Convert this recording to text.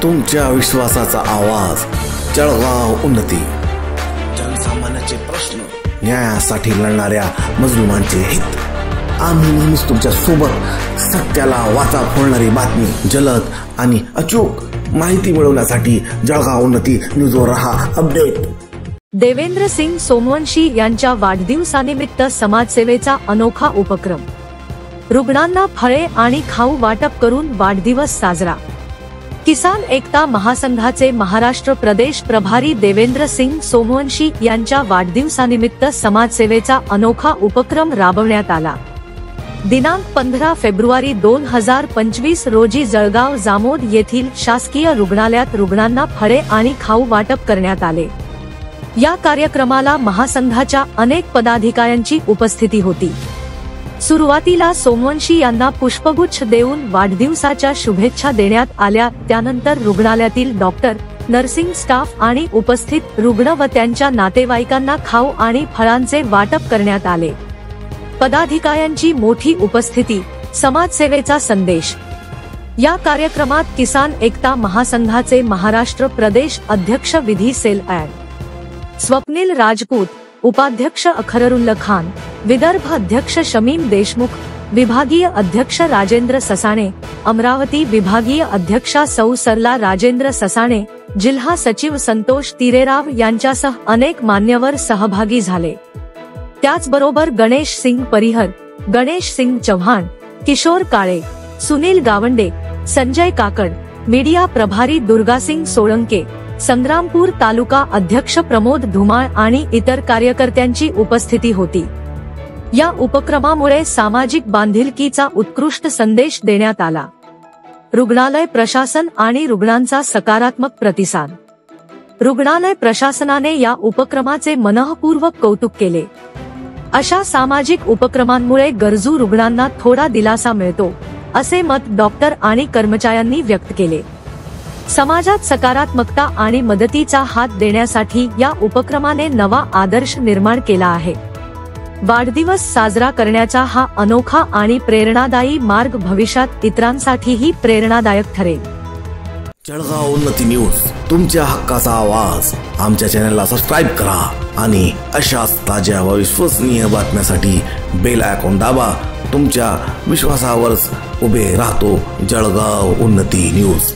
तुमच्या विश्वासाचा आवाज, जळगाव उन्नती। जनसामान्याचे प्रश्न, न्यायासाठी लढणाऱ्या मजलुमांचे हित। आम्ही नेहमीच तुमच्या सोबत। सत्याला वाचा फोडणारी बातमी, जलद आणि अचूक माहिती मिळवण्यासाठी जळगाव उन्नती न्यूजवर रहा अपडेट। देवेंद्र सिंग सोमवंशी यांच्या वाढदिवसानिमित्त समाजसेवेचा अनोखा उपक्रम। रुग्णांना फळे आणि खाऊ वाटप करून वाढदिवस साजरा। किसान एकता महासंघाचे महाराष्ट्र प्रदेश प्रभारी देवेंद्र सिंग सोमवंशी यांच्या वाढदिवसानिमित्त समाजसेवेचा अनोखा उपक्रम राबवण्यात आला। दिनांक 15 फेब्रुवारी 2025 रोजी जळगाव जामोद येथील शासकीय रुग्णालयात रुग्णांना फळे आणि खाऊ वाटप करण्यात आले। या कार्यक्रमाला महासंघाच्या अनेक पदाधिकाऱ्यांची उपस्थिती होती। सुरुवातीला सोमवंशी यांना पुष्पगुच्छ देऊन वाढदिवसाच्या शुभेच्छा देण्यात आल्या। त्यानंतर रुग्णालयातील डॉक्टर, नर्सिंग स्टाफ आणि उपस्थित रुग्ण व त्यांच्या नातेवाईकांना खाऊ आणि फळांचे वाटप करण्यात आले। पदाधिकाऱ्यांची मोठी उपस्थिती, समाजसेवेचा संदेश। या कार्यक्रमात किसान एकता महासंघाचे महाराष्ट्र प्रदेश अध्यक्ष विधी सेल स्वप्नील राजपूत, उपाध्यक्ष अखररुल्ला खान, विदर्भ अध्यक्ष शमीम देशमुख, विभागीय अध्यक्ष राजेंद्र ससाणे, अमरावती विभागीय अध्यक्षा सौ सरला राजेंद्र ससाणे, जिल्हा सचिव संतोष तिरेराव यांच्यासह अनेक मान्यवर सहभागी झाले। त्याचबरोबर गणेश सिंग परिहर, गणेश सिंग चव्हाण, किशोर काळे, सुनील गावंडे, संजय काकड, मीडिया प्रभारी दुर्गासिंग सोळंके, संग्रामपूर तालुका अध्यक्ष प्रमोद धुमाळ आणि इतर कार्यकर्त्यांची उपस्थिती होती। या उपक्रमामुळे सामाजिक बांधिलकीचा उत्कृष्ट संदेश देण्यात आला। रुग्णालय प्रशासन आणि रुग्णांचा सकारात्मक प्रतिसाद। रुग्णालय प्रशासनाने या उपक्रमाचे मनःपूर्वक कौतुक केले। अशा सामाजिक उपक्रमांमुळे गरजू रुग्णांना थोडा दिलासा मिळतो, असे मत डॉक्टर आणि कर्मचाऱ्यांनी व्यक्त केले। समाजात सकारात्मकता आणि मदतीचा हात देण्यासाठी या उपक्रमाने नवा आदर्श निर्माण केला आहे। वाढदिवस साजरा करण्याचा हा अनोखा आणि प्रेरणादायी मार्ग भविष्यात इतरांसाठीही प्रेरणादायक ठरेल। जळगाव उन्नती न्यूज, तुमच्या हक्काचा आवाज। आमच्या चॅनलला सबस्क्राइब करा आणि अशाच ताज्या व विश्वसनीय बातम्यांसाठी बेल आयकॉन दाबा। तुमच्या विश्वासावरच उभे राहतो जळगाव उन्नती न्यूज।